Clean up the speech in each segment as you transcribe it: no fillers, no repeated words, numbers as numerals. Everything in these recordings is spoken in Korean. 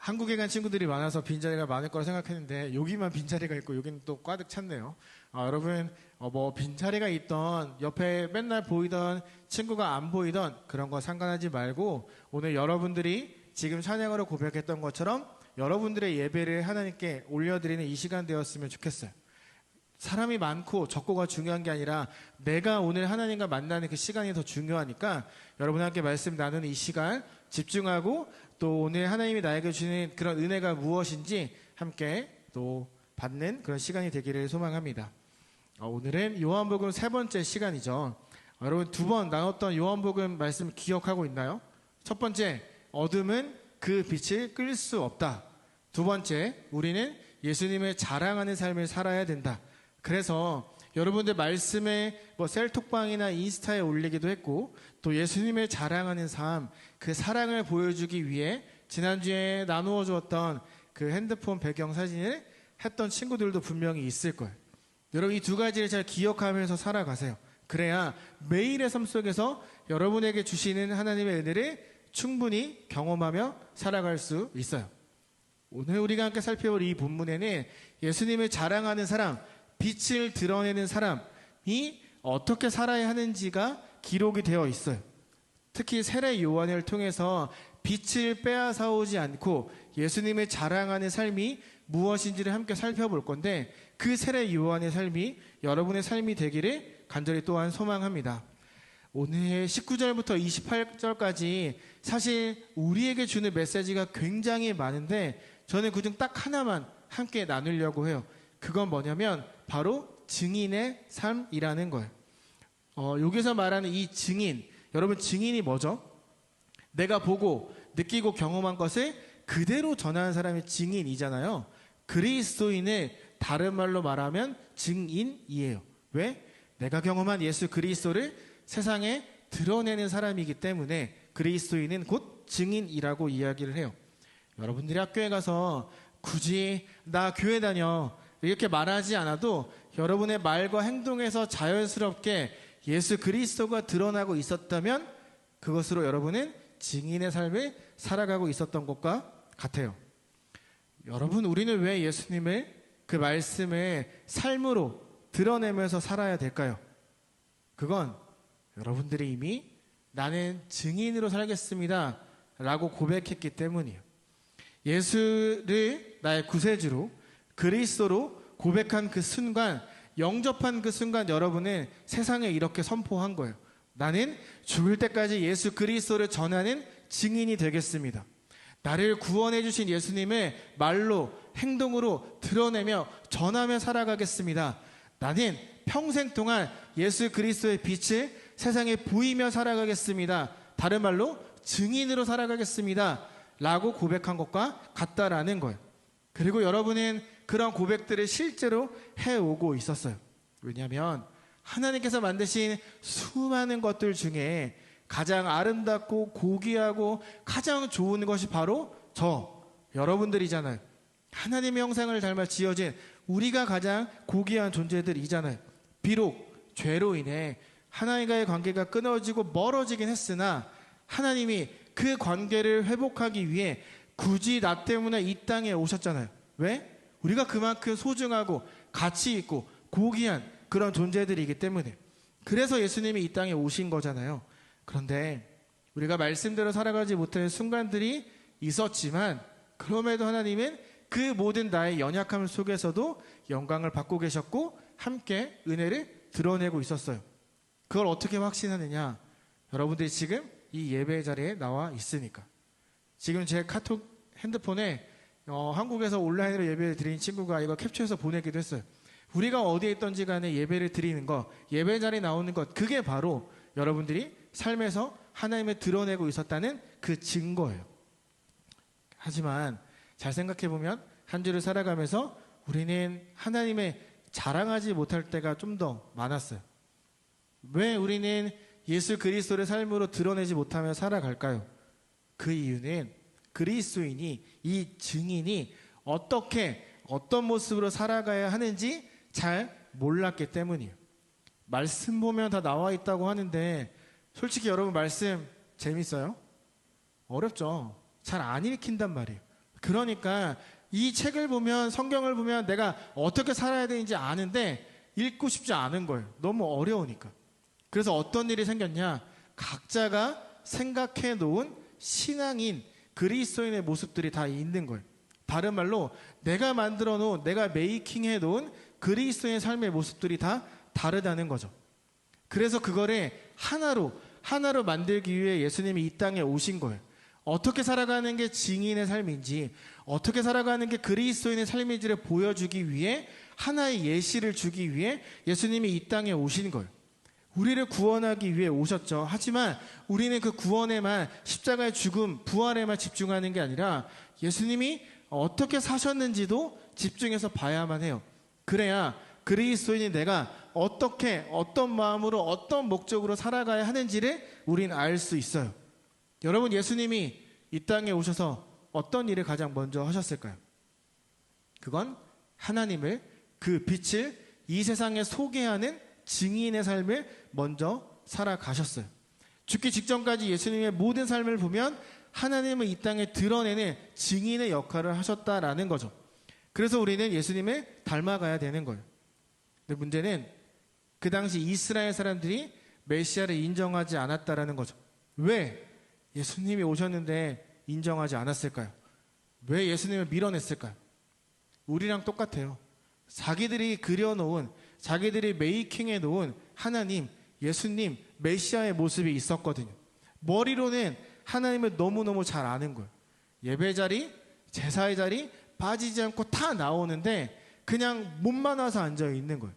한국에 간 친구들이 많아서 빈자리가 많을 거라 생각했는데 여기만 빈자리가 있고 여기는 또 꽉득 찼네요. 여러분 빈자리가 있던 옆에 맨날 보이던 친구가 안 보이던 그런 거 상관하지 말고 오늘 여러분들이 지금 찬양으로 고백했던 것처럼 여러분들의 예배를 하나님께 올려드리는 이 시간 되었으면 좋겠어요. 사람이 많고 적고가 중요한 게 아니라 내가 오늘 하나님과 만나는 그 시간이 더 중요하니까 여러분과 함께 말씀 나누는 이 시간 집중하고 또 오늘 하나님이 나에게 주시는 그런 은혜가 무엇인지 함께 또 받는 그런 시간이 되기를 소망합니다. 오늘은 요한복음 3번째 시간이죠. 여러분 2번 나눴던 요한복음 말씀 기억하고 있나요? 첫 번째, 어둠은 그 빛을 끌 수 없다. 두 번째, 우리는 예수님을 자랑하는 삶을 살아야 된다. 그래서 여러분들 말씀에 셀톡방이나 인스타에 올리기도 했고 또 예수님을 자랑하는 삶, 그 사랑을 보여주기 위해 지난주에 나누어 주었던 그 핸드폰 배경 사진을 했던 친구들도 분명히 있을 거예요. 여러분 이 두 가지를 잘 기억하면서 살아가세요. 그래야 매일의 삶 속에서 여러분에게 주시는 하나님의 은혜를 충분히 경험하며 살아갈 수 있어요. 오늘 우리가 함께 살펴볼 이 본문에는 예수님을 자랑하는 사람, 빛을 드러내는 사람이 어떻게 살아야 하는지가 기록이 되어 있어요. 특히 세례 요한을 통해서 빛을 빼앗아오지 않고 예수님을 자랑하는 삶이 무엇인지를 함께 살펴볼 건데 그 세례 요한의 삶이 여러분의 삶이 되기를 간절히 또한 소망합니다. 오늘 19절부터 28절까지 사실 우리에게 주는 메시지가 굉장히 많은데 저는 그중 딱 하나만 함께 나누려고 해요. 그건 뭐냐면 바로 증인의 삶이라는 거예요. 여기서 말하는 이 증인, 여러분 증인이 뭐죠? 내가 보고 느끼고 경험한 것을 그대로 전하는 사람이 증인이잖아요. 그리스도인을 다른 말로 말하면 증인이에요. 왜? 내가 경험한 예수 그리스도를 세상에 드러내는 사람이기 때문에 그리스도인은 곧 증인이라고 이야기를 해요. 여러분들이 학교에 가서 굳이 나 교회 다녀 이렇게 말하지 않아도 여러분의 말과 행동에서 자연스럽게 예수 그리스도가 드러나고 있었다면 그것으로 여러분은 증인의 삶을 살아가고 있었던 것과 같아요. 여러분, 우리는 왜 예수님을 그 말씀을 삶으로 드러내면서 살아야 될까요? 그건 여러분들이 이미 나는 증인으로 살겠습니다 라고 고백했기 때문이에요. 예수를 나의 구세주로 그리스도로 고백한 그 순간, 영접한 그 순간 여러분은 세상에 이렇게 선포한 거예요. 나는 죽을 때까지 예수 그리스도를 전하는 증인이 되겠습니다. 나를 구원해 주신 예수님을 말로 행동으로 드러내며 전하며 살아가겠습니다. 나는 평생 동안 예수 그리스도의 빛을 세상에 보이며 살아가겠습니다. 다른 말로 증인으로 살아가겠습니다 라고 고백한 것과 같다라는 거예요. 그리고 여러분은 그런 고백들을 실제로 해오고 있었어요. 왜냐하면 하나님께서 만드신 수많은 것들 중에 가장 아름답고 고귀하고 가장 좋은 것이 바로 여러분들이잖아요. 하나님의 형상을 닮아 지어진 우리가 가장 고귀한 존재들이잖아요. 비록 죄로 인해 하나님과의 관계가 끊어지고 멀어지긴 했으나 하나님이 그 관계를 회복하기 위해 굳이 나 때문에 이 땅에 오셨잖아요. 왜? 우리가 그만큼 소중하고 가치 있고 고귀한 그런 존재들이기 때문에. 그래서 예수님이 이 땅에 오신 거잖아요. 그런데 우리가 말씀대로 살아가지 못하는 순간들이 있었지만 그럼에도 하나님은 그 모든 나의 연약함 속에서도 영광을 받고 계셨고 함께 은혜를 드러내고 있었어요. 그걸 어떻게 확신하느냐? 여러분들이 지금 이 예배 자리에 나와 있으니까. 지금 제 카톡 핸드폰에 한국에서 온라인으로 예배를 드린 친구가 이거 캡처해서 보내기도 했어요. 우리가 어디에 있던지 간에 예배를 드리는 것, 예배 자리에 나오는 것, 그게 바로 여러분들이 삶에서 하나님을 드러내고 있었다는 그 증거예요. 하지만 잘 생각해보면 한 주를 살아가면서 우리는 하나님의 자랑하지 못할 때가 좀 더 많았어요. 왜 우리는 예수 그리스도를 삶으로 드러내지 못하며 살아갈까요? 그 이유는 그리스도인이, 이 증인이 어떤 모습으로 살아가야 하는지 잘 몰랐기 때문이에요. 말씀 보면 다 나와 있다고 하는데 솔직히 여러분 말씀 재밌어요? 어렵죠. 잘 안 읽힌단 말이에요. 그러니까 이 책을 보면, 성경을 보면 내가 어떻게 살아야 되는지 아는데 읽고 싶지 않은 거예요. 너무 어려우니까. 그래서 어떤 일이 생겼냐? 각자가 생각해 놓은 신앙인, 그리스도인의 모습들이 다 있는 거예요. 다른 말로 내가 만들어 놓은, 내가 메이킹해 놓은 그리스도인의 삶의 모습들이 다 다르다는 거죠. 그래서 그거를 하나로 만들기 위해 예수님이 이 땅에 오신 거예요. 어떻게 살아가는 게 증인의 삶인지, 어떻게 살아가는 게 그리스도인의 삶인지를 보여주기 위해, 하나의 예시를 주기 위해 예수님이 이 땅에 오신 거예요. 우리를 구원하기 위해 오셨죠. 하지만 우리는 그 구원에만, 십자가의 죽음, 부활에만 집중하는 게 아니라 예수님이 어떻게 사셨는지도 집중해서 봐야만 해요. 그래야 그리스도인이 내가 어떻게, 어떤 마음으로, 어떤 목적으로 살아가야 하는지를 우리는 알 수 있어요. 여러분, 예수님이 이 땅에 오셔서 어떤 일을 가장 먼저 하셨을까요? 그건 하나님을, 그 빛을 이 세상에 소개하는 증인의 삶을 먼저 살아가셨어요. 죽기 직전까지 예수님의 모든 삶을 보면 하나님을 이 땅에 드러내는 증인의 역할을 하셨다라는 거죠. 그래서 우리는 예수님을 닮아가야 되는 거예요. 근데 문제는 그 당시 이스라엘 사람들이 메시아를 인정하지 않았다라는 거죠. 왜 예수님이 오셨는데 인정하지 않았을까요? 왜 예수님을 밀어냈을까요? 우리랑 똑같아요. 자기들이 그려놓은, 자기들이 메이킹해 놓은 하나님, 예수님, 메시아의 모습이 있었거든요. 머리로는 하나님을 너무너무 잘 아는 거예요. 예배 자리, 제사의 자리 빠지지 않고 다 나오는데 그냥 몸만 와서 앉아 있는 거예요.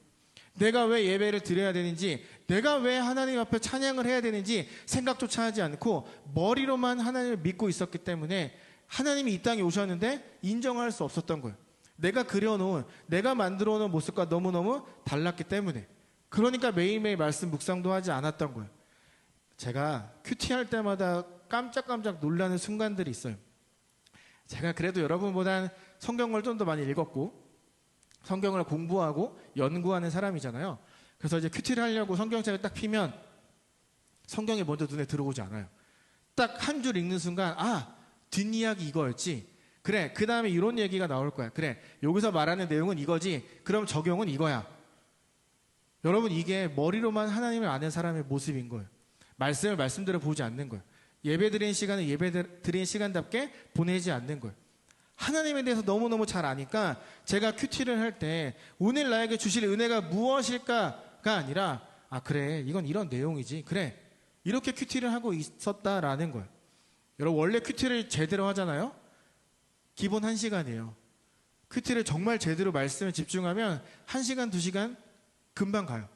내가 왜 예배를 드려야 되는지, 내가 왜 하나님 앞에 찬양을 해야 되는지 생각조차 하지 않고 머리로만 하나님을 믿고 있었기 때문에 하나님이 이 땅에 오셨는데 인정할 수 없었던 거예요. 내가 그려놓은, 내가 만들어 놓은 모습과 너무너무 달랐기 때문에. 그러니까 매일매일 말씀 묵상도 하지 않았던 거예요. 제가 큐티할 때마다 깜짝깜짝 놀라는 순간들이 있어요. 제가 그래도 여러분보다는 성경을 좀 더 많이 읽었고 성경을 공부하고 연구하는 사람이잖아요. 그래서 이제 큐티를 하려고 성경책을 딱 피면 성경이 먼저 눈에 들어오지 않아요. 딱 한 줄 읽는 순간, 아, 뒷이야기 이거였지. 그래, 그 다음에 이런 얘기가 나올 거야. 그래, 여기서 말하는 내용은 이거지. 그럼 적용은 이거야. 여러분, 이게 머리로만 하나님을 아는 사람의 모습인 거예요. 말씀을 말씀대로 보지 않는 거예요. 예배 드리는 시간을 예배 드리는 시간답게 보내지 않는 거예요. 하나님에 대해서 너무너무 잘 아니까 제가 큐티를 할 때 오늘 나에게 주실 은혜가 무엇일까가 아니라, 아, 그래, 이건 이런 내용이지. 그래, 이렇게 큐티를 하고 있었다라는 거예요. 여러분, 원래 큐티를 제대로 하잖아요. 기본 1시간이에요. 큐티를 정말 제대로 말씀에 집중하면 1시간, 2시간 금방 가요.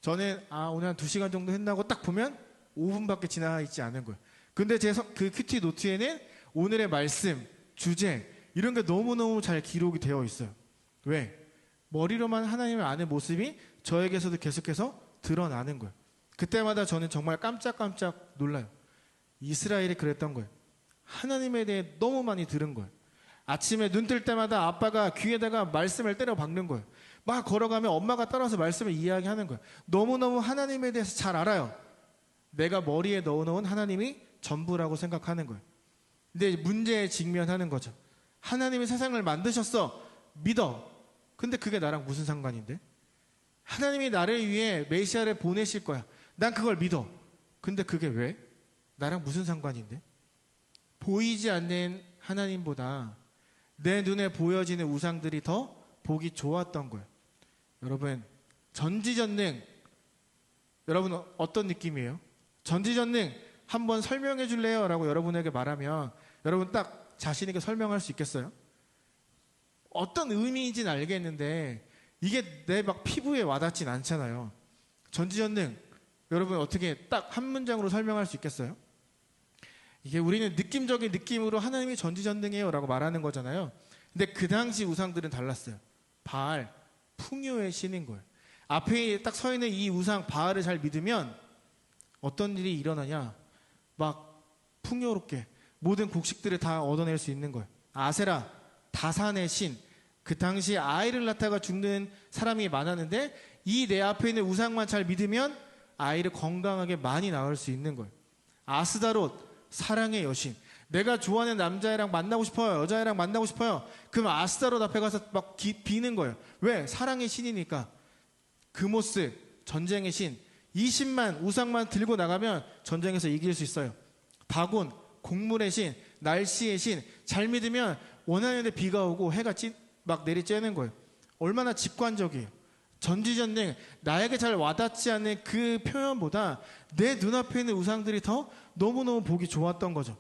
저는 오늘 한 2시간 정도 했나고 딱 보면 5분밖에 지나 있지 않은 거예요. 근데 그 큐티 노트에는 오늘의 말씀, 주제 이런 게 너무너무 잘 기록이 되어 있어요. 왜? 머리로만 하나님을 아는 모습이 저에게서도 계속해서 드러나는 거예요. 그때마다 저는 정말 깜짝깜짝 놀라요. 이스라엘이 그랬던 거예요. 하나님에 대해 너무 많이 들은 거예요. 아침에 눈 뜰 때마다 아빠가 귀에다가 말씀을 때려 박는 거예요. 막 걸어가면 엄마가 따라서 말씀을 이야기하는 거예요. 너무너무 하나님에 대해서 잘 알아요. 내가 머리에 넣어놓은 하나님이 전부라고 생각하는 거예요. 근데 문제에 직면하는 거죠. 하나님이 세상을 만드셨어. 믿어. 근데 그게 나랑 무슨 상관인데? 하나님이 나를 위해 메시아를 보내실 거야. 난 그걸 믿어. 근데 그게 왜? 나랑 무슨 상관인데? 보이지 않는 하나님보다 내 눈에 보여지는 우상들이 더 보기 좋았던 거예요. 여러분, 전지전능, 여러분 어떤 느낌이에요? 전지전능 한번 설명해 줄래요? 라고 여러분에게 말하면 여러분 딱 자신 있게 설명할 수 있겠어요? 어떤 의미인지는 알겠는데 이게 내 막 피부에 와닿진 않잖아요. 전지전능, 여러분 어떻게 딱 한 문장으로 설명할 수 있겠어요? 이게 우리는 느낌적인 느낌으로 하나님이 전지전능해요 라고 말하는 거잖아요. 근데 그 당시 우상들은 달랐어요. 바알, 풍요의 신인 거예요. 앞에 딱 서 있는 이 우상 바알을 잘 믿으면 어떤 일이 일어나냐, 막 풍요롭게 모든 곡식들을 다 얻어낼 수 있는 거예요. 아세라, 다산의 신, 그 당시 아이를 낳다가 죽는 사람이 많았는데 이 내 앞에 있는 우상만 잘 믿으면 아이를 건강하게 많이 낳을 수 있는 거예요. 아스다롯, 사랑의 여신, 내가 좋아하는 남자애랑 만나고 싶어요. 여자애랑 만나고 싶어요. 그럼 아스타롯 앞에 가서 막 비는 거예요. 왜? 사랑의 신이니까. 그모스, 전쟁의 신. 20만 우상만 들고 나가면 전쟁에서 이길 수 있어요. 다곤, 곡물의 신, 날씨의 신. 잘 믿으면 원하는 데 비가 오고 해가 막 내리쬐는 거예요. 얼마나 직관적이에요. 전지전능, 나에게 잘 와닿지 않는 그 표현보다 내 눈앞에 있는 우상들이 더 너무너무 보기 좋았던 거죠.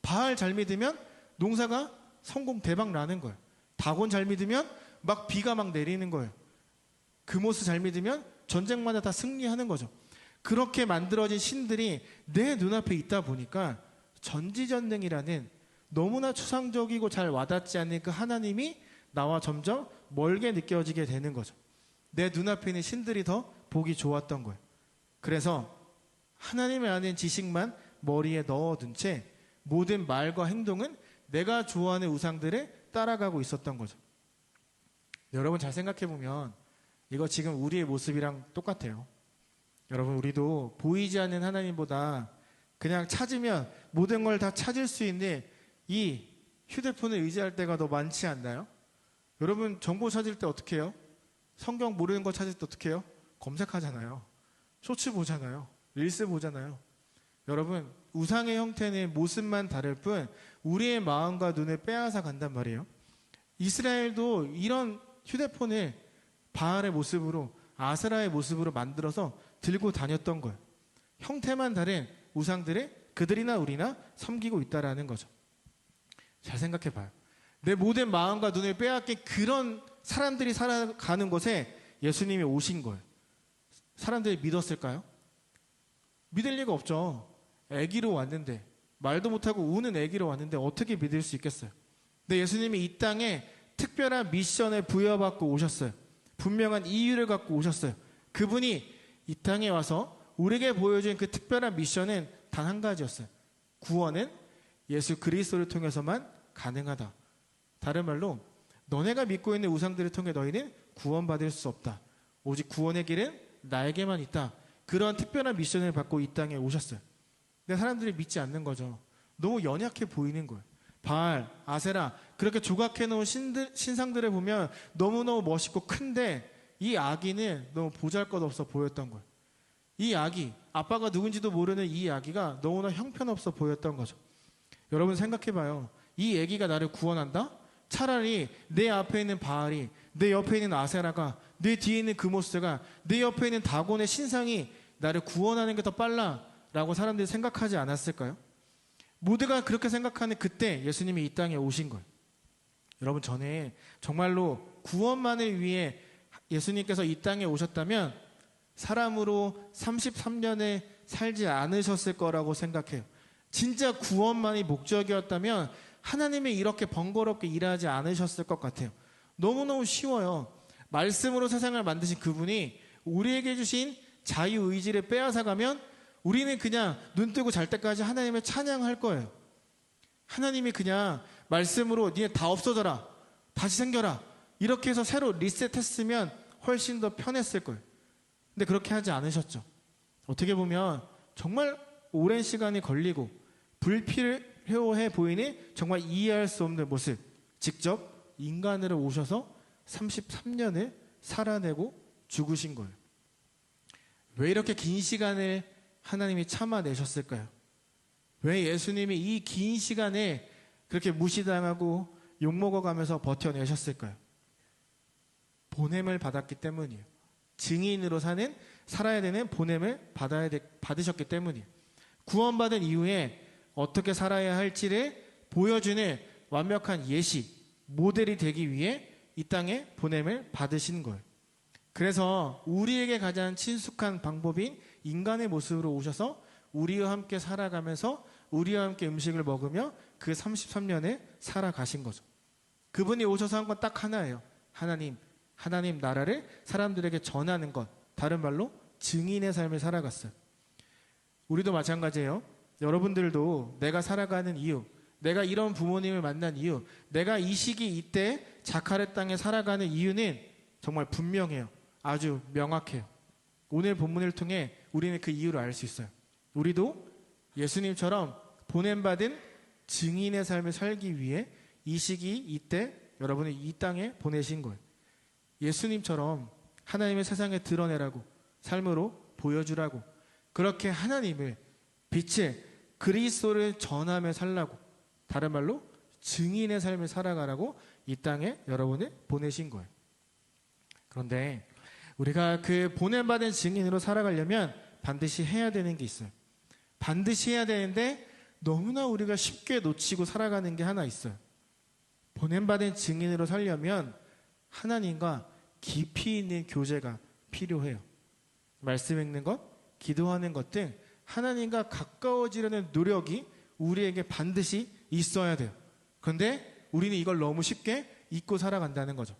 바알 잘 믿으면 농사가 성공 대박 나는 거예요. 다곤 잘 믿으면 막 비가 막 내리는 거예요. 그모스 잘 믿으면 전쟁마다 다 승리하는 거죠. 그렇게 만들어진 신들이 내 눈앞에 있다 보니까 전지전능이라는 너무나 추상적이고 잘 와닿지 않는 그 하나님이 나와 점점 멀게 느껴지게 되는 거죠. 내 눈앞에 있는 신들이 더 보기 좋았던 거예요. 그래서 하나님을 아는 지식만 머리에 넣어둔 채 모든 말과 행동은 내가 좋아하는 우상들을 따라가고 있었던 거죠. 여러분 잘 생각해보면 이거 지금 우리의 모습이랑 똑같아요. 여러분 우리도 보이지 않는 하나님보다 그냥 찾으면 모든 걸 다 찾을 수 있는 이 휴대폰을 의지할 때가 더 많지 않나요? 여러분 정보 찾을 때 어떻게 해요? 성경 모르는 거 찾을 때 어떻게 해요? 검색하잖아요. 쇼츠 보잖아요. 릴스 보잖아요. 여러분 우상의 형태는 모습만 다를 뿐 우리의 마음과 눈을 빼앗아 간단 말이에요. 이스라엘도 이런 휴대폰을 바알의 모습으로 아세라의 모습으로 만들어서 들고 다녔던 거예요. 형태만 다른 우상들을 그들이나 우리나 섬기고 있다라는 거죠. 잘 생각해 봐요. 내 모든 마음과 눈을 빼앗긴 그런 사람들이 살아가는 곳에 예수님이 오신 거예요. 사람들이 믿었을까요? 믿을 리가 없죠. 아기로 왔는데, 말도 못하고 우는 아기로 왔는데 어떻게 믿을 수 있겠어요? 근데 예수님이 이 땅에 특별한 미션을 부여받고 오셨어요. 분명한 이유를 갖고 오셨어요. 그분이 이 땅에 와서 우리에게 보여준 그 특별한 미션은 단 한 가지였어요. 구원은 예수 그리스도를 통해서만 가능하다. 다른 말로 너네가 믿고 있는 우상들을 통해 너희는 구원받을 수 없다. 오직 구원의 길은 나에게만 있다. 그런 특별한 미션을 받고 이 땅에 오셨어요. 근데 사람들이 믿지 않는 거죠. 너무 연약해 보이는 거예요. 바알, 아세라 그렇게 조각해 놓은 신상들을 보면 너무너무 멋있고 큰데 이 아기는 너무 보잘것없어 보였던 거예요. 이 아기, 아빠가 누군지도 모르는 이 아기가 너무나 형편없어 보였던 거죠. 여러분 생각해봐요. 이 아기가 나를 구원한다? 차라리 내 앞에 있는 바알이, 내 옆에 있는 아세라가, 내 뒤에 있는 그모스가, 내 옆에 있는 다곤의 신상이 나를 구원하는 게 더 빨라라고 사람들이 생각하지 않았을까요? 모두가 그렇게 생각하는 그때 예수님이 이 땅에 오신 거예요. 여러분 전에 정말로 구원만을 위해 예수님께서 이 땅에 오셨다면 사람으로 33년을 살지 않으셨을 거라고 생각해요. 진짜 구원만이 목적이었다면 하나님이 이렇게 번거롭게 일하지 않으셨을 것 같아요. 너무너무 쉬워요. 말씀으로 세상을 만드신 그분이 우리에게 주신 자유의지를 빼앗아가면 우리는 그냥 눈 뜨고 잘 때까지 하나님을 찬양할 거예요. 하나님이 그냥 말씀으로 니네 다 없어져라, 다시 생겨라 이렇게 해서 새로 리셋했으면 훨씬 더 편했을 거예요. 근데 그렇게 하지 않으셨죠. 어떻게 보면 정말 오랜 시간이 걸리고 불필요해 보이는 정말 이해할 수 없는 모습, 직접 인간으로 오셔서 33년을 살아내고 죽으신 거예요. 왜 이렇게 긴 시간을 하나님이 참아내셨을까요? 왜 예수님이 이 긴 시간에 그렇게 무시당하고 욕먹어가면서 버텨내셨을까요? 보냄을 받았기 때문이에요. 증인으로 살아야 되는 보냄을 받으셨기 때문이에요. 구원받은 이후에 어떻게 살아야 할지를 보여주는 완벽한 예시, 모델이 되기 위해 이 땅에 보냄을 받으신 거예요. 그래서 우리에게 가장 친숙한 방법인 인간의 모습으로 오셔서 우리와 함께 살아가면서 우리와 함께 음식을 먹으며 그 33년을 살아가신 거죠. 그분이 오셔서 한 건 딱 하나예요. 하나님 나라를 사람들에게 전하는 것. 다른 말로 증인의 삶을 살아갔어요. 우리도 마찬가지예요. 여러분들도 내가 살아가는 이유, 내가 이런 부모님을 만난 이유, 내가 이 시기 이때 자카르 땅에 살아가는 이유는 정말 분명해요. 아주 명확해요. 오늘 본문을 통해 우리는 그 이유를 알 수 있어요. 우리도 예수님처럼 보냄받은 증인의 삶을 살기 위해 이 시기 이때 여러분을 이 땅에 보내신 거예요. 예수님처럼 하나님의 세상에 드러내라고, 삶으로 보여주라고, 그렇게 하나님을, 빛의 그리스도를 전하며 살라고, 다른 말로 증인의 삶을 살아가라고 이 땅에 여러분을 보내신 거예요. 그런데 우리가 그 보냄받은 증인으로 살아가려면 반드시 해야 되는 게 있어요. 반드시 해야 되는데 너무나 우리가 쉽게 놓치고 살아가는 게 하나 있어요. 보냄받은 증인으로 살려면 하나님과 깊이 있는 교제가 필요해요. 말씀 읽는 것, 기도하는 것 등 하나님과 가까워지려는 노력이 우리에게 반드시 있어야 돼요. 그런데 우리는 이걸 너무 쉽게 잊고 살아간다는 거죠.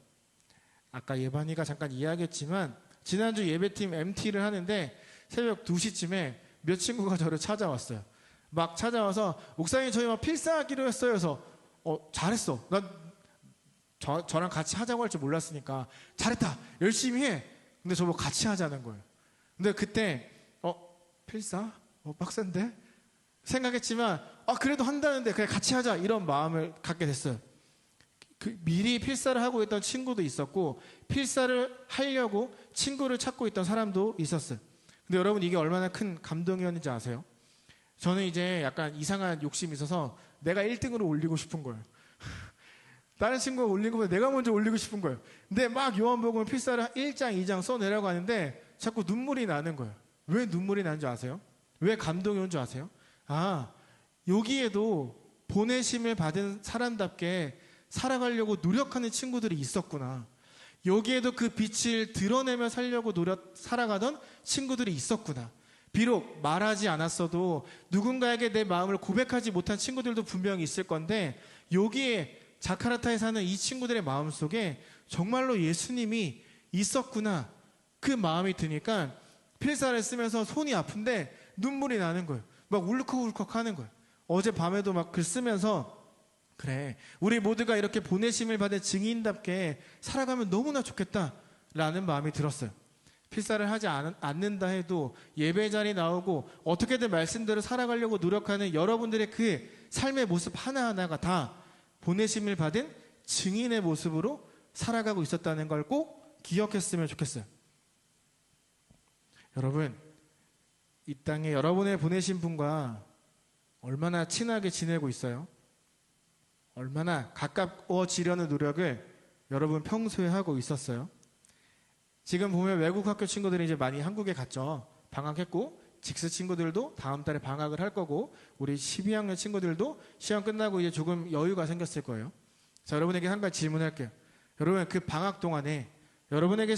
아까 예반이가 잠깐 이야기했지만 지난주 예배팀 MT를 하는데 새벽 2시쯤에 몇 친구가 저를 찾아왔어요. 막 찾아와서 목사님 저희 막 필사하기로 했어요. 그래서 잘했어. 난 저랑 같이 하자고 할 줄 몰랐으니까 잘했다. 열심히 해. 근데 저보고 같이 하자는 거예요. 근데 그때 필사? 빡센데? 생각했지만 그래도 한다는데 그냥 같이 하자 이런 마음을 갖게 됐어요. 미리 필사를 하고 있던 친구도 있었고 필사를 하려고 친구를 찾고 있던 사람도 있었어요. 근데 여러분 이게 얼마나 큰 감동이었는지 아세요? 저는 이제 약간 이상한 욕심이 있어서 내가 1등으로 올리고 싶은 거예요. 다른 친구가 올린 것보다 내가 먼저 올리고 싶은 거예요. 근데 막 요한복음 필사를 1장, 2장 써내려고 하는데 자꾸 눈물이 나는 거예요. 왜 눈물이 나는 줄 아세요? 왜 감동이 온 줄 아세요? 여기에도 보내심을 받은 사람답게 살아가려고 노력하는 친구들이 있었구나. 여기에도 그 빛을 드러내며 살려고 살아가던 친구들이 있었구나. 비록 말하지 않았어도 누군가에게 내 마음을 고백하지 못한 친구들도 분명히 있을 건데 여기에 자카르타에 사는 이 친구들의 마음속에 정말로 예수님이 있었구나. 그 마음이 드니까 필사를 쓰면서 손이 아픈데 눈물이 나는 거예요. 막 울컥울컥 하는 거예요. 어젯밤에도 막 글 쓰면서 그래 우리 모두가 이렇게 보내심을 받은 증인답게 살아가면 너무나 좋겠다라는 마음이 들었어요. 필사를 하지 않는다 해도 예배 자리에 나오고 어떻게든 말씀대로 살아가려고 노력하는 여러분들의 그 삶의 모습 하나하나가 다 보내심을 받은 증인의 모습으로 살아가고 있었다는 걸 꼭 기억했으면 좋겠어요. 여러분 이 땅에 여러분의 보내신 분과 얼마나 친하게 지내고 있어요? 얼마나 가까워지려는 노력을 여러분 평소에 하고 있었어요? 지금 보면 외국 학교 친구들이 이제 많이 한국에 갔죠. 방학했고 직스 친구들도 다음 달에 방학을 할 거고 우리 12학년 친구들도 시험 끝나고 이제 조금 여유가 생겼을 거예요. 자, 여러분에게 한 가지 질문할게요. 여러분 그 방학 동안에 여러분에게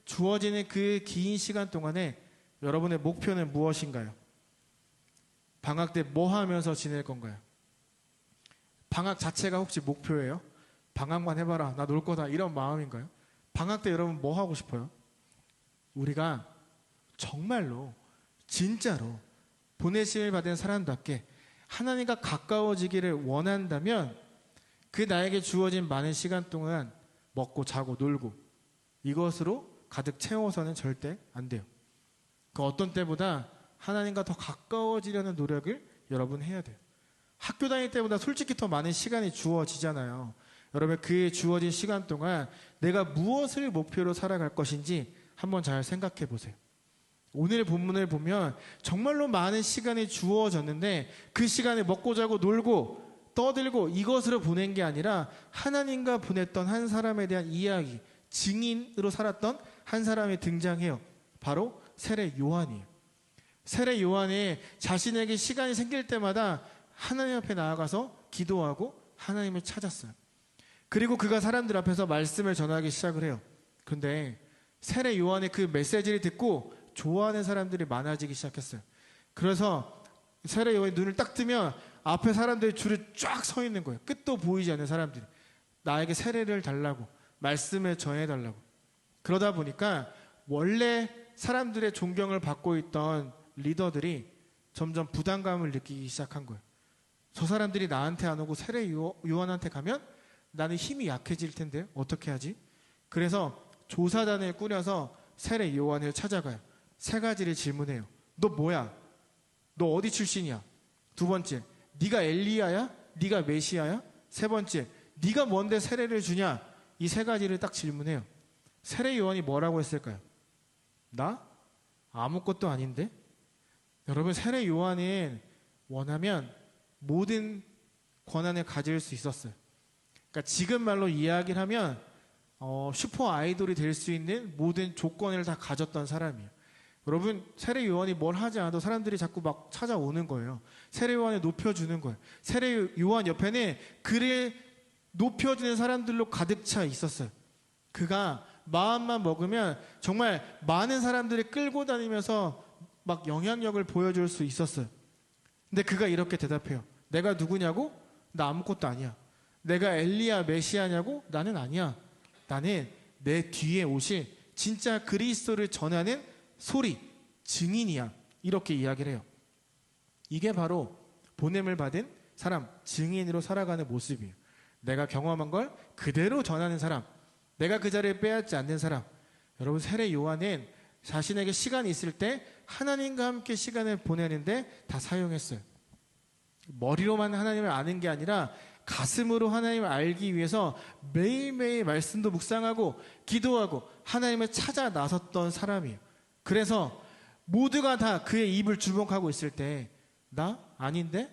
주어지는 그 긴 시간 동안에 여러분의 목표는 무엇인가요? 방학 때 뭐 하면서 지낼 건가요? 방학 자체가 혹시 목표예요? 방학만 해봐라 나 놀 거다 이런 마음인가요? 방학 때 여러분 뭐 하고 싶어요? 우리가 정말로 진짜로 보내심을 받은 사람답게 하나님과 가까워지기를 원한다면 그 나에게 주어진 많은 시간 동안 먹고 자고 놀고 이것으로 가득 채워서는 절대 안 돼요. 그 어떤 때보다 하나님과 더 가까워지려는 노력을 여러분 해야 돼요. 학교 다닐 때보다 솔직히 더 많은 시간이 주어지잖아요. 여러분 그 주어진 시간 동안 내가 무엇을 목표로 살아갈 것인지 한번 잘 생각해 보세요. 오늘 본문을 보면 정말로 많은 시간이 주어졌는데 그 시간에 먹고 자고 놀고 떠들고 이것으로 보낸 게 아니라 하나님과 보냈던 한 사람에 대한 이야기, 증인으로 살았던 한 사람이 등장해요. 바로 세례 요한이에요. 세례 요한이 자신에게 시간이 생길 때마다 하나님 앞에 나아가서 기도하고 하나님을 찾았어요. 그리고 그가 사람들 앞에서 말씀을 전하기 시작을 해요. 근데 세례 요한의 그 메시지를 듣고 좋아하는 사람들이 많아지기 시작했어요. 그래서 세례 요한이 눈을 딱 뜨면 앞에 사람들이 줄에 쫙 서 있는 거예요. 끝도 보이지 않는 사람들이. 나에게 세례를 달라고, 말씀을 전해달라고. 그러다 보니까 원래 사람들의 존경을 받고 있던 리더들이 점점 부담감을 느끼기 시작한 거예요. 저 사람들이 나한테 안 오고 세례 요한한테 가면 나는 힘이 약해질 텐데 어떻게 하지? 그래서 조사단을 꾸려서 세례 요한을 찾아가요. 3가지를 질문해요. 너 뭐야? 너 어디 출신이야? 2번째, 네가 엘리야야? 네가 메시아야? 세 번째, 네가 뭔데 세례를 주냐? 이 세 가지를 딱 질문해요. 세례 요한이 뭐라고 했을까요? 나? 아무것도 아닌데? 여러분, 세례 요한은 원하면 모든 권한을 가질 수 있었어요. 그러니까 지금 말로 이야기를 하면 슈퍼 아이돌이 될 수 있는 모든 조건을 다 가졌던 사람이에요. 여러분, 세례 요한이 뭘 하지 않아도 사람들이 자꾸 막 찾아오는 거예요. 세례 요한을 높여주는 거예요. 세례 요한 옆에는 그를 높여주는 사람들로 가득 차 있었어요. 그가 마음만 먹으면 정말 많은 사람들이 끌고 다니면서 막 영향력을 보여줄 수 있었어요. 근데 그가 이렇게 대답해요. 내가 누구냐고? 나 아무것도 아니야. 내가 엘리야 메시아냐고? 나는 아니야. 나는 내 뒤에 오실 진짜 그리스도를 전하는 소리, 증인이야. 이렇게 이야기를 해요. 이게 바로 보냄을 받은 사람, 증인으로 살아가는 모습이에요. 내가 경험한 걸 그대로 전하는 사람, 내가 그 자리를 빼앗지 않는 사람. 여러분, 세례 요한은 자신에게 시간이 있을 때 하나님과 함께 시간을 보내는데 다 사용했어요. 머리로만 하나님을 아는 게 아니라 가슴으로 하나님을 알기 위해서 매일매일 말씀도 묵상하고 기도하고 하나님을 찾아 나섰던 사람이에요. 그래서 모두가 다 그의 입을 주목하고 있을 때 나? 아닌데?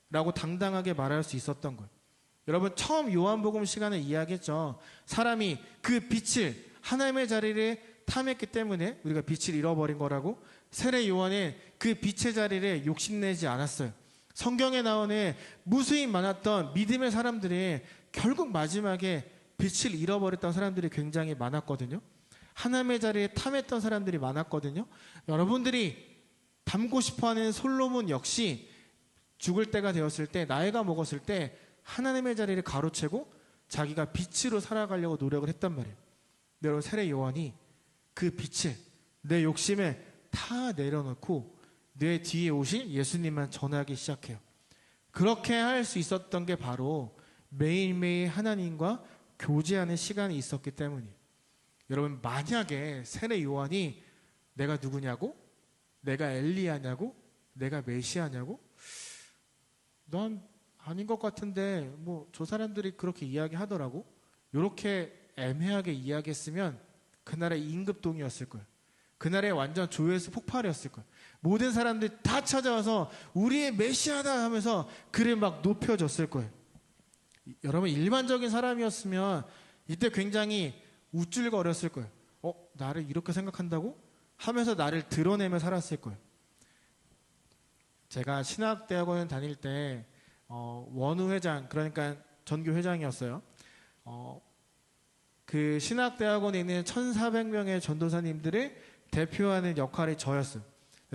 라고 당당하게 말할 수 있었던 거예요. 여러분, 처음 요한복음 시간에 이야기했죠. 사람이 그 빛을, 하나님의 자리를 탐했기 때문에 우리가 빛을 잃어버린 거라고. 세례 요한은 그 빛의 자리를 욕심내지 않았어요. 성경에 나오는 무수히 많았던 믿음의 사람들이 결국 마지막에 빛을 잃어버렸던 사람들이 굉장히 많았거든요. 하나님의 자리에 탐했던 사람들이 많았거든요. 여러분들이 닮고 싶어하는 솔로몬 역시 죽을 때가 되었을 때, 나이가 먹었을 때 하나님의 자리를 가로채고 자기가 빛으로 살아가려고 노력을 했단 말이에요. 여러분, 세례 요한이 그 빛을, 내 욕심을 다 내려놓고 내 뒤에 오실 예수님만 전하기 시작해요. 그렇게 할 수 있었던 게 바로 매일매일 하나님과 교제하는 시간이 있었기 때문이에요. 여러분, 만약에 세례 요한이 내가 누구냐고? 내가 엘리야냐고? 내가 메시아냐고? 넌 아닌 것 같은데 뭐 저 사람들이 그렇게 이야기하더라고? 이렇게 애매하게 이야기했으면 그날의 임급동이었을 거예요. 그날의 완전 조회수 폭발이었을 거예요. 모든 사람들이 다 찾아와서 우리의 메시아다 하면서 그를 막 높여줬을 거예요. 여러분, 일반적인 사람이었으면 이때 굉장히 우쭐거렸을 거예요. 나를 이렇게 생각한다고? 하면서 나를 드러내며 살았을 거예요. 제가 신학대학원 다닐 때 원우 회장, 그러니까 전교 회장이었어요. 그 신학대학원에 있는 1,400명의 전도사님들을 대표하는 역할이 저였어요.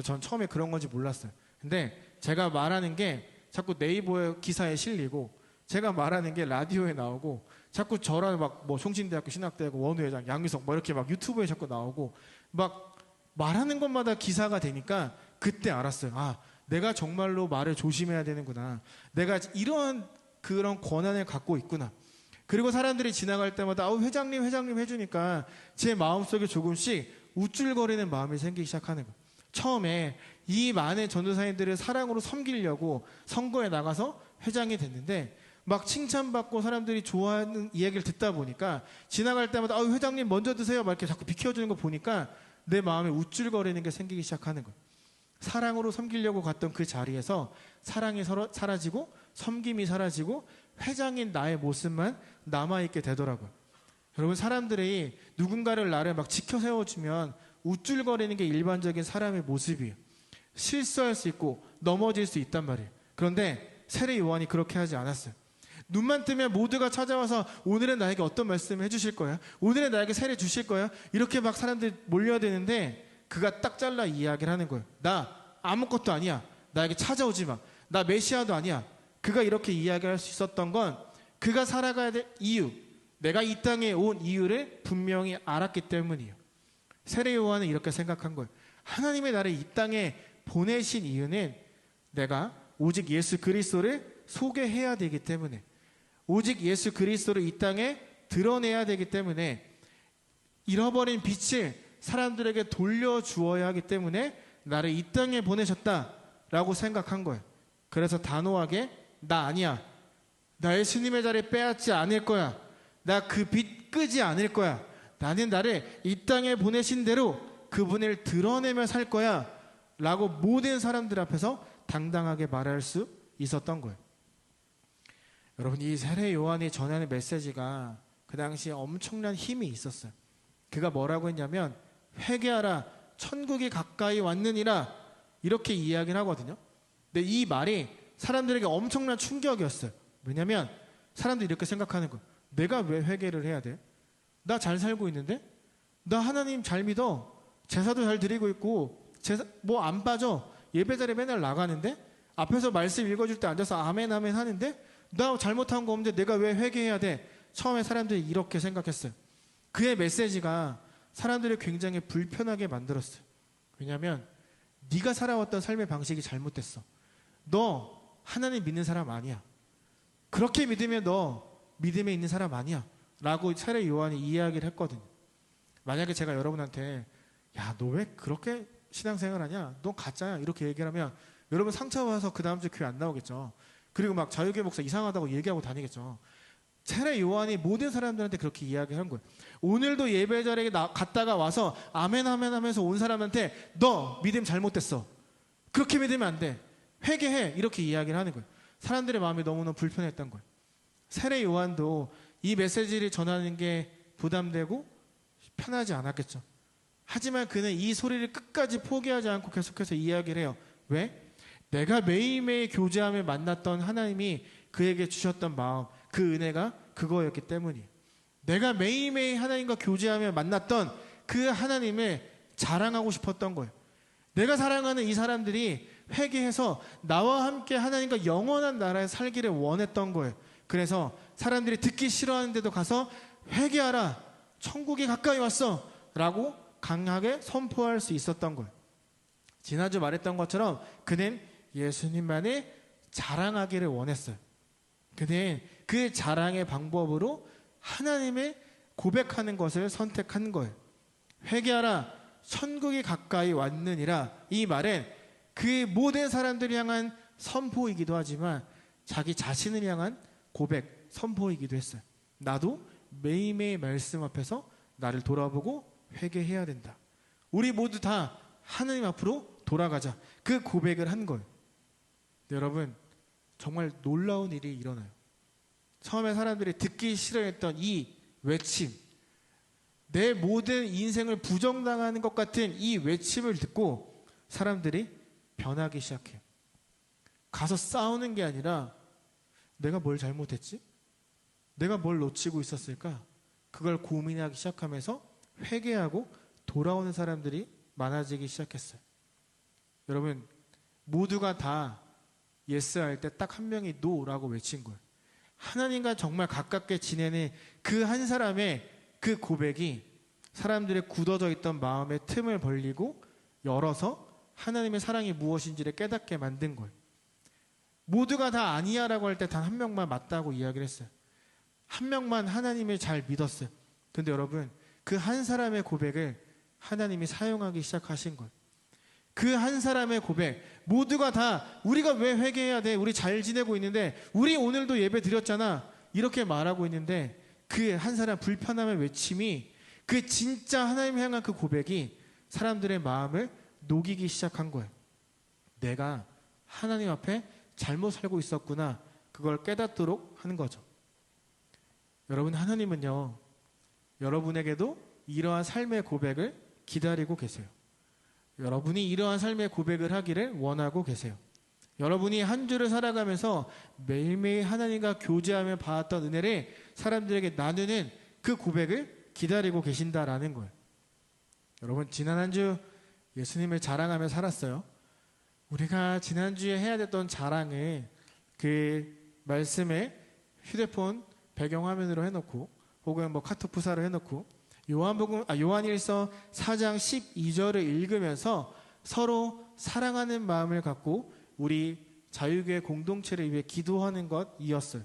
전 처음에 그런 건지 몰랐어요. 근데 제가 말하는 게 자꾸 네이버 기사에 실리고 제가 말하는 게 라디오에 나오고 자꾸 저랑 막 뭐 송신대학교 신학대학원 원우 회장 양유석 뭐 이렇게 막 유튜브에 자꾸 나오고 막 말하는 것마다 기사가 되니까 그때 알았어요. 아, 내가 정말로 말을 조심해야 되는구나. 내가 이런 그런 권한을 갖고 있구나. 그리고 사람들이 지나갈 때마다 회장님 해주니까 제 마음속에 조금씩 우쭐거리는 마음이 생기기 시작하는 거예요. 처음에 이 많은 전도사님들을 사랑으로 섬기려고 선거에 나가서 회장이 됐는데 막 칭찬받고 사람들이 좋아하는 이야기를 듣다 보니까 지나갈 때마다 회장님 먼저 드세요 막 이렇게 자꾸 비켜주는 거 보니까 내 마음에 우쭐거리는 게 생기기 시작하는 거예요. 사랑으로 섬기려고 갔던 그 자리에서 사랑이 사라지고 섬김이 사라지고 회장인 나의 모습만 남아있게 되더라고요. 여러분, 사람들이 누군가를 나를 막 지켜 세워주면 우쭐거리는 게 일반적인 사람의 모습이에요. 실수할 수 있고 넘어질 수 있단 말이에요. 그런데 세례 요한이 그렇게 하지 않았어요. 눈만 뜨면 모두가 찾아와서 오늘은 나에게 어떤 말씀을 해주실 거야? 오늘은 나에게 세례 주실 거야? 이렇게 막 사람들이 몰려야 되는데 그가 딱 잘라 이야기를 하는 거예요. 나 아무것도 아니야. 나에게 찾아오지 마. 나 메시아도 아니야. 그가 이렇게 이야기할 수 있었던 건 그가 살아가야 될 이유, 내가 이 땅에 온 이유를 분명히 알았기 때문이에요. 세례 요한은 이렇게 생각한 거예요. 하나님의 나를 이 땅에 보내신 이유는 내가 오직 예수 그리스도를 소개해야 되기 때문에, 오직 예수 그리스도를 이 땅에 드러내야 되기 때문에, 잃어버린 빛을 사람들에게 돌려주어야 하기 때문에 나를 이 땅에 보내셨다라고 생각한 거예요. 그래서 단호하게 나 아니야. 나 예수님의 자리 빼앗지 않을 거야. 나 그 빚 끄지 않을 거야. 나는 나를 이 땅에 보내신 대로 그분을 드러내며 살 거야 라고 모든 사람들 앞에서 당당하게 말할 수 있었던 거예요. 여러분, 이 세례 요한이 전하는 메시지가 그 당시에 엄청난 힘이 있었어요. 그가 뭐라고 했냐면 회개하라, 천국이 가까이 왔느니라, 이렇게 이야기를 하거든요. 근데 이 말이 사람들에게 엄청난 충격이었어요. 왜냐면 사람들이 이렇게 생각하는 거예요. 내가 왜 회개를 해야 돼? 나 잘 살고 있는데? 나 하나님 잘 믿어. 제사도 잘 드리고 있고 뭐 안 빠져. 예배 자리에 맨날 나가는데? 앞에서 말씀 읽어줄 때 앉아서 아멘 아멘 하는데? 나 잘못한 거 없는데 내가 왜 회개해야 돼? 처음에 사람들이 이렇게 생각했어요. 그의 메시지가 사람들을 굉장히 불편하게 만들었어요. 왜냐하면 네가 살아왔던 삶의 방식이 잘못됐어. 너 하나님 믿는 사람 아니야. 그렇게 믿으면 너 믿음에 있는 사람 아니야 라고 세례 요한이 이야기를 했거든요. 만약에 제가 여러분한테 야, 너 왜 그렇게 신앙생활 하냐? 너 가짜야. 이렇게 얘기를 하면 여러분 상처받아서 그 다음 주에 교회 안 나오겠죠. 그리고 막 자유교회 목사 이상하다고 얘기하고 다니겠죠. 세례 요한이 모든 사람들한테 그렇게 이야기한 거예요. 오늘도 예배 자리에 갔다가 와서 아멘 아멘 하면서 온 사람한테 너 믿음 잘못됐어. 그렇게 믿으면 안 돼. 회개해. 이렇게 이야기를 하는 거예요. 사람들의 마음이 너무너무 불편했던 거예요. 세례 요한도 이 메시지를 전하는 게 부담되고 편하지 않았겠죠. 하지만 그는 이 소리를 끝까지 포기하지 않고 계속해서 이야기를 해요. 왜? 내가 매일매일 교제하며 만났던 하나님이 그에게 주셨던 마음, 그 은혜가 그거였기 때문이에요. 내가 매일매일 하나님과 교제하며 만났던 그 하나님을 자랑하고 싶었던 거예요. 내가 사랑하는 이 사람들이 회개해서 나와 함께 하나님과 영원한 나라에 살기를 원했던 거예요. 그래서 사람들이 듣기 싫어하는데도 가서 회개하라, 천국이 가까이 왔어 라고 강하게 선포할 수 있었던 거예요. 지난주 말했던 것처럼 그는 예수님만을 자랑하기를 원했어요. 그는 그 자랑의 방법으로 하나님을 고백하는 것을 선택한 거예요. 회개하라, 천국이 가까이 왔느니라. 이 말은 그 모든 사람들을 향한 선포이기도 하지만 자기 자신을 향한 고백, 선포이기도 했어요. 나도 매일매일 말씀 앞에서 나를 돌아보고 회개해야 된다. 우리 모두 다 하나님 앞으로 돌아가자. 그 고백을 한 거예요. 여러분, 정말 놀라운 일이 일어나요. 처음에 사람들이 듣기 싫어했던 이 외침, 내 모든 인생을 부정당하는 것 같은 이 외침을 듣고 사람들이 변하기 시작해요. 가서 싸우는 게 아니라 내가 뭘 잘못했지? 내가 뭘 놓치고 있었을까? 그걸 고민하기 시작하면서 회개하고 돌아오는 사람들이 많아지기 시작했어요. 여러분, 모두가 다 예스 할 때 딱 한 명이 노라고 외친 거예요. 하나님과 정말 가깝게 지내는 그 한 사람의 그 고백이 사람들의 굳어져 있던 마음의 틈을 벌리고 열어서 하나님의 사랑이 무엇인지를 깨닫게 만든 거예요. 모두가 다 아니야 라고 할 때 단 한 명만 맞다고 이야기를 했어요. 한 명만 하나님을 잘 믿었어요. 근데 여러분, 그 한 사람의 고백을 하나님이 사용하기 시작하신 거예요. 그 한 사람의 고백, 모두가 다 우리가 왜 회개해야 돼? 우리 잘 지내고 있는데, 우리 오늘도 예배 드렸잖아, 이렇게 말하고 있는데 그 한 사람 불편함의 외침이, 그 진짜 하나님 향한 그 고백이 사람들의 마음을 녹이기 시작한 거예요. 내가 하나님 앞에 잘못 살고 있었구나, 그걸 깨닫도록 하는 거죠. 여러분, 하나님은요, 여러분에게도 이러한 삶의 고백을 기다리고 계세요. 여러분이 이러한 삶의 고백을 하기를 원하고 계세요. 여러분이 한 주를 살아가면서 매일매일 하나님과 교제하며 받았던 은혜를 사람들에게 나누는 그 고백을 기다리고 계신다라는 거예요. 여러분, 지난 한 주 예수님을 자랑하며 살았어요. 우리가 지난주에 해야 됐던 자랑을 그 말씀에 휴대폰 배경화면으로 해놓고, 혹은 뭐 카톡 부사로 해놓고, 요한일서 4장 12절을 읽으면서 서로 사랑하는 마음을 갖고 우리 자유교회 공동체를 위해 기도하는 것이었어요.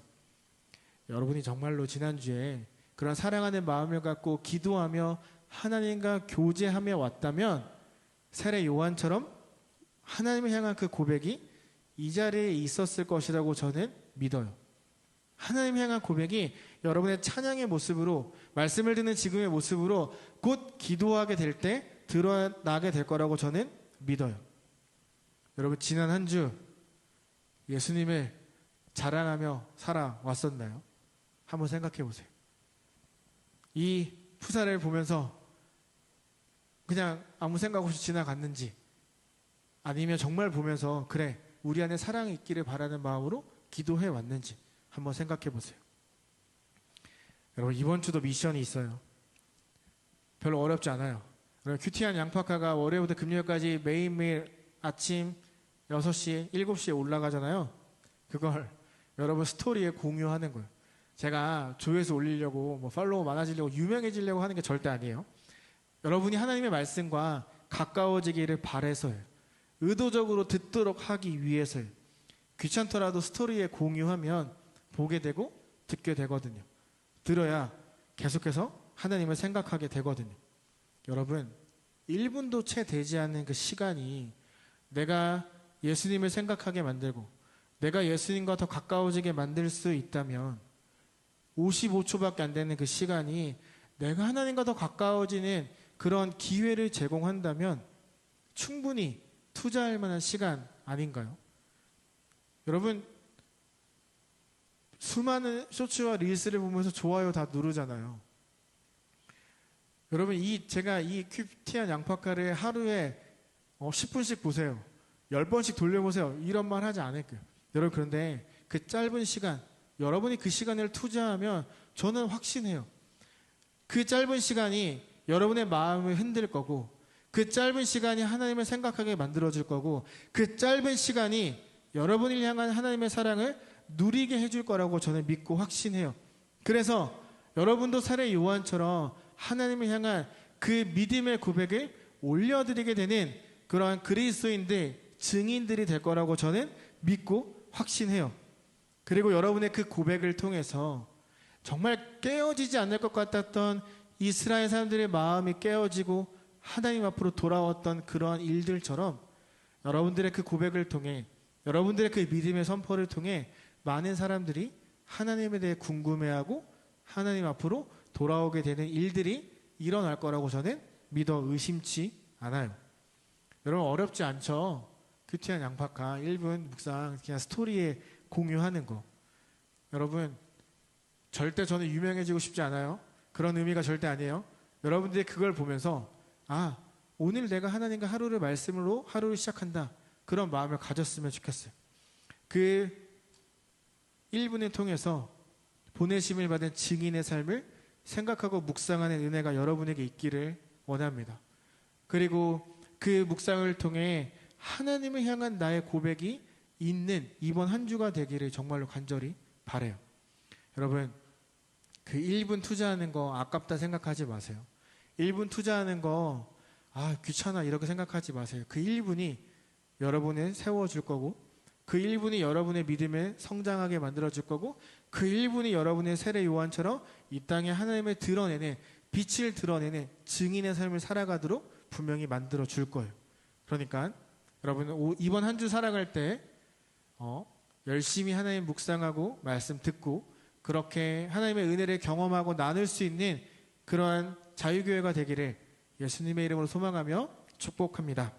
여러분이 정말로 지난주에 그런 사랑하는 마음을 갖고 기도하며 하나님과 교제하며 왔다면 세례 요한처럼 하나님을 향한 그 고백이 이 자리에 있었을 것이라고 저는 믿어요. 하나님 향한 고백이 여러분의 찬양의 모습으로, 말씀을 듣는 지금의 모습으로 곧 기도하게 될 때 드러나게 될 거라고 저는 믿어요. 여러분, 지난 한 주 예수님을 자랑하며 살아왔었나요? 한번 생각해 보세요. 이 푸사를 보면서 그냥 아무 생각 없이 지나갔는지, 아니면 정말 보면서 그래, 우리 안에 사랑이 있기를 바라는 마음으로 기도해 왔는지 한번 생각해 보세요. 여러분, 이번 주도 미션이 있어요. 별로 어렵지 않아요. 큐티한 양파카가 월요일부터 금요일까지 매일매일 아침 6시, 7시에 올라가잖아요. 그걸 여러분 스토리에 공유하는 거예요. 제가 조회수 올리려고, 팔로워 많아지려고, 유명해지려고 하는 게 절대 아니에요. 여러분이 하나님의 말씀과 가까워지기를 바라서요. 의도적으로 듣도록 하기 위해서요. 귀찮더라도 스토리에 공유하면 보게 되고 듣게 되거든요. 들어야 계속해서 하나님을 생각하게 되거든요. 여러분, 1분도 채 되지 않는 그 시간이 내가 예수님을 생각하게 만들고 내가 예수님과 더 가까워지게 만들 수 있다면, 55초밖에 안 되는 그 시간이 내가 하나님과 더 가까워지는 그런 기회를 제공한다면 충분히 투자할 만한 시간 아닌가요? 여러분, 수많은 쇼츠와 릴스를 보면서 좋아요 다 누르잖아요. 여러분, 제가 이 큐티한 양파카를 하루에 10분씩 보세요. 10번씩 돌려보세요. 이런 말 하지 않을 거예요. 여러분, 그런데 그 짧은 시간, 여러분이 그 시간을 투자하면 저는 확신해요. 그 짧은 시간이 여러분의 마음을 흔들 거고, 그 짧은 시간이 하나님을 생각하게 만들어줄 거고, 그 짧은 시간이 여러분을 향한 하나님의 사랑을 누리게 해줄 거라고 저는 믿고 확신해요. 그래서 여러분도 사례 요한처럼 하나님을 향한 그 믿음의 고백을 올려드리게 되는 그러한 그리스도인들, 증인들이 될 거라고 저는 믿고 확신해요. 그리고 여러분의 그 고백을 통해서 정말 깨어지지 않을 것 같았던 이스라엘 사람들의 마음이 깨어지고 하나님 앞으로 돌아왔던 그러한 일들처럼, 여러분들의 그 고백을 통해, 여러분들의 그 믿음의 선포를 통해 많은 사람들이 하나님에 대해 궁금해하고 하나님 앞으로 돌아오게 되는 일들이 일어날 거라고 저는 믿어 의심치 않아요. 여러분, 어렵지 않죠? 큐티한 양파카 1분 묵상 그냥 스토리에 공유하는 거. 여러분, 절대 저는 유명해지고 싶지 않아요. 그런 의미가 절대 아니에요. 여러분들이 그걸 보면서 오늘 내가 하나님과 하루를 말씀으로 하루를 시작한다, 그런 마음을 가졌으면 좋겠어요. 그 1분을 통해서 보내심을 받은 증인의 삶을 생각하고 묵상하는 은혜가 여러분에게 있기를 원합니다. 그리고 그 묵상을 통해 하나님을 향한 나의 고백이 있는 이번 한 주가 되기를 정말로 간절히 바라요. 여러분, 그 1분 투자하는 거 아깝다 생각하지 마세요. 1분 투자하는 거 귀찮아 이렇게 생각하지 마세요. 그 1분이 여러분을 세워줄 거고, 그 1분이 여러분의 믿음을 성장하게 만들어줄 거고, 그 1분이 여러분의 세례 요한처럼 이 땅에 하나님을 드러내는, 빛을 드러내는 증인의 삶을 살아가도록 분명히 만들어줄 거예요. 그러니까 여러분, 이번 한 주 살아갈 때 열심히 하나님 묵상하고 말씀 듣고 그렇게 하나님의 은혜를 경험하고 나눌 수 있는 그러한 자유교회가 되기를 예수님의 이름으로 소망하며 축복합니다.